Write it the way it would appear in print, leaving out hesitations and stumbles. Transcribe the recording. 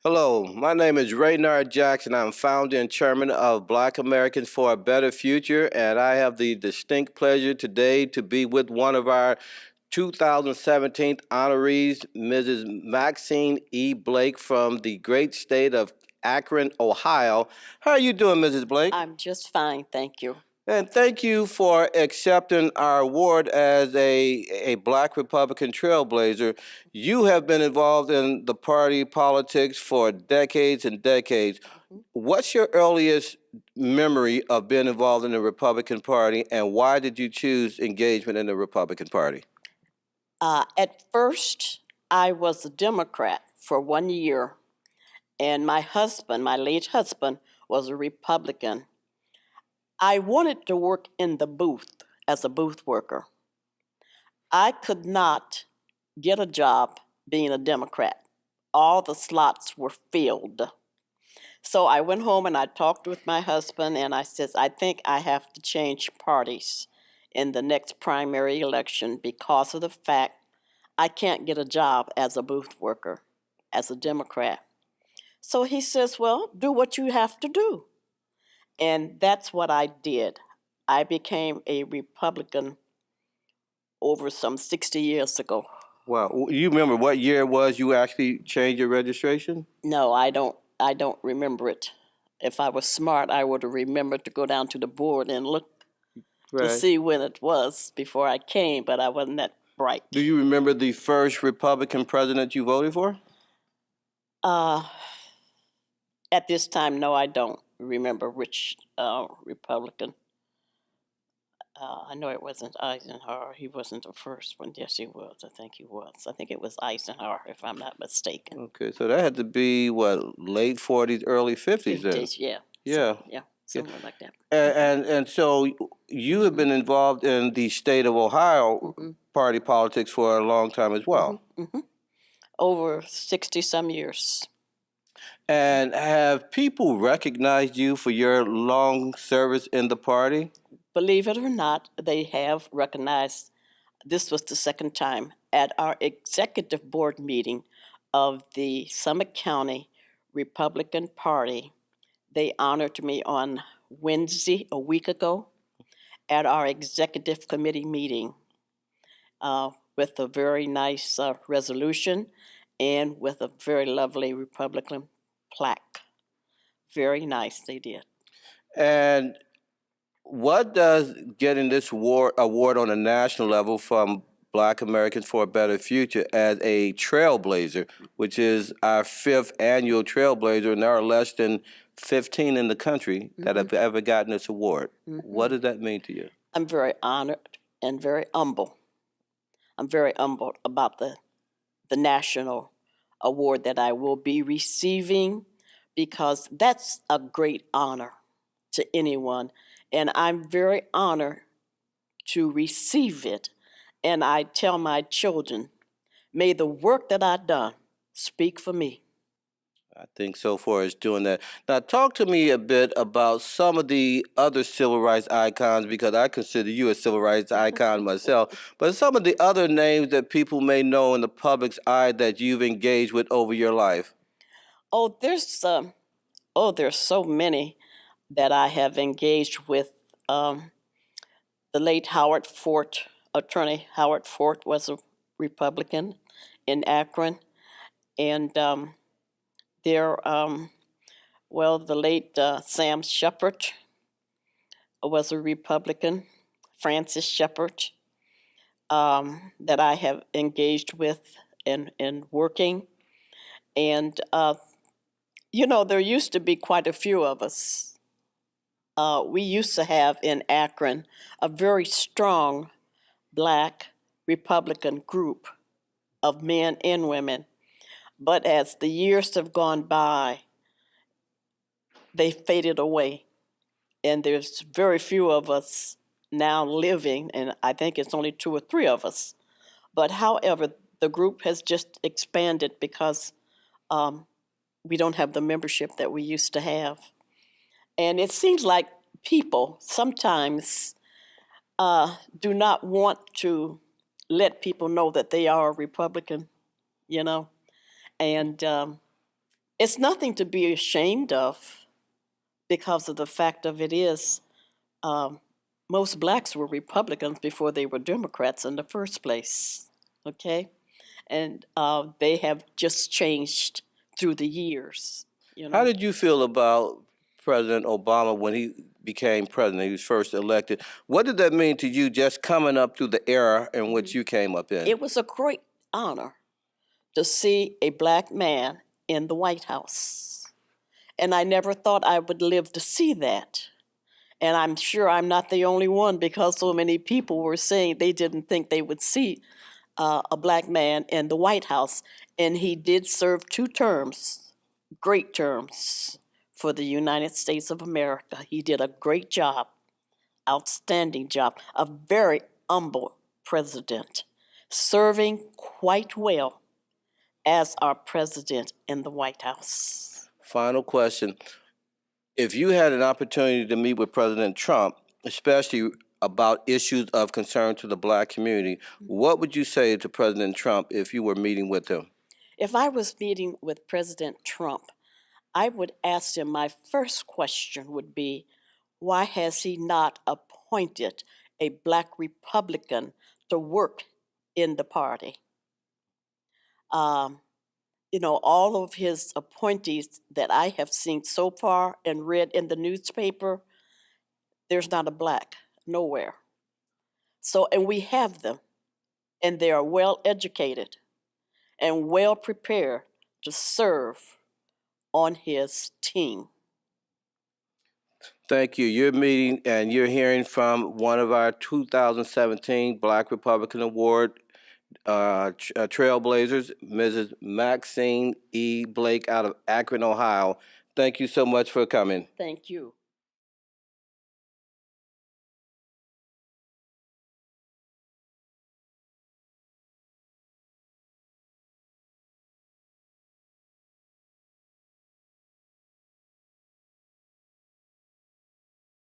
Hello, my name is Raynard Jackson. I'm founder and chairman of Black Americans for a Better Future, and I have the distinct pleasure today to be with one of our 2017 honorees, Mrs. Maxine E. Blake from the great state of Akron, Ohio. How are you doing, Mrs. Blake? I'm just fine, thank you. And thank you for accepting our award as a Black Republican trailblazer. You have been involved in the party politics for decades and decades. What's your earliest memory of being involved in the Republican Party, and why did you choose engagement in the Republican Party? At first, I was a Democrat for 1 year, and my husband, my late husband, was a Republican. I wanted to work in the booth as a booth worker. I could not get a job being a Democrat. All the slots were filled. So I went home and I talked with my husband, and I said, I think I have to change parties in the next primary election because of the fact I can't get a job as a booth worker, as a Democrat. So he says, well, do what you have to do. And that's what I did. I became a Republican over some 60 years ago. Wow, you remember what year it was you actually changed your registration? No, I don't remember it. If I was smart, I would have remembered to go down to the board and look to Right. see when it was before I came, but I wasn't that bright. Do you remember the first Republican president you voted for? Uh, at this time, no, I don't remember which Republican. I know it wasn't Eisenhower. He wasn't the first one. Yes, he was. I think he was. I think it was Eisenhower, if I'm not mistaken. Okay, so that had to be what, late 40s, early 50s then. 50s, yeah. Yeah. Yeah, Yeah. somewhere like that. And so you have been involved in the state of Ohio party politics for a long time as well. Over 60 some years. And have people recognized you for your long service in the party? Believe it or not, they have recognized this was the second time at our executive board meeting of the Summit County Republican Party. They honored me on Wednesday, a week ago, at our executive committee meeting with a very nice resolution and with a very lovely Republican plaque. Very nice, they did. And what does getting this award on a national level from Black Americans for a Better Future as a trailblazer, which is our fifth annual trailblazer, and there are less than 15 in the country that have ever gotten this award. What does that mean to you? I'm very honored and very humble. I'm very humbled about the national award that I will be receiving because that's a great honor to anyone. And I'm very honored to receive it. And I tell my children, may the work that I've done speak for me. I think so far as doing that. Now, talk to me a bit about some of the other civil rights icons, because I consider you a civil rights icon myself, but some of the other names that people may know in the public's eye that you've engaged with over your life. Oh, there's so many that I have engaged with. The late Howard Fort, Attorney Howard Fort, was a Republican in Akron, and the late Sam Shepard was a Republican, Francis Shepard, that I have engaged with in working. And, there used to be quite a few of us. We used to have in Akron a very strong Black Republican group of men and women. But as the years have gone by, they faded away. And there's very few of us now living, and I think it's only 2 or 3 of us. But however, the group has just expanded because we don't have the membership that we used to have. And it seems like people sometimes do not want to let people know that they are a Republican, you know. And It's nothing to be ashamed of, because of the fact of it is, most blacks were Republicans before they were Democrats in the first place, okay? And they have just changed through the years, you How know. did you feel about President Obama when he became president? He was first elected. What did that mean to you, just coming up through the era in which you came up in? It was a great honor to see a black man in the White House. And I never thought I would live to see that. And I'm sure I'm not the only one, because so many people were saying they didn't think they would see a black man in the White House. And he did serve 2 terms, great terms for the United States of America. He did a great job, outstanding job, a very humble president, serving quite well as our president in the White House. Final question. If you had an opportunity to meet with President Trump, especially about issues of concern to the black community, what would you say to President Trump if you were meeting with him? If I was meeting with President Trump, I would ask him, my first question would be, why has he not appointed a black Republican to work in the party? You know, all of his appointees that I have seen so far and read in the newspaper, there's not a black, nowhere. So, and we have them, and they are well educated and well prepared to serve on his team. Thank you. You're meeting and you're hearing from one of our 2017 Black Republican Award trailblazers, Mrs. Maxine E. Blake out of Akron, Ohio. Thank you so much for coming. Thank you.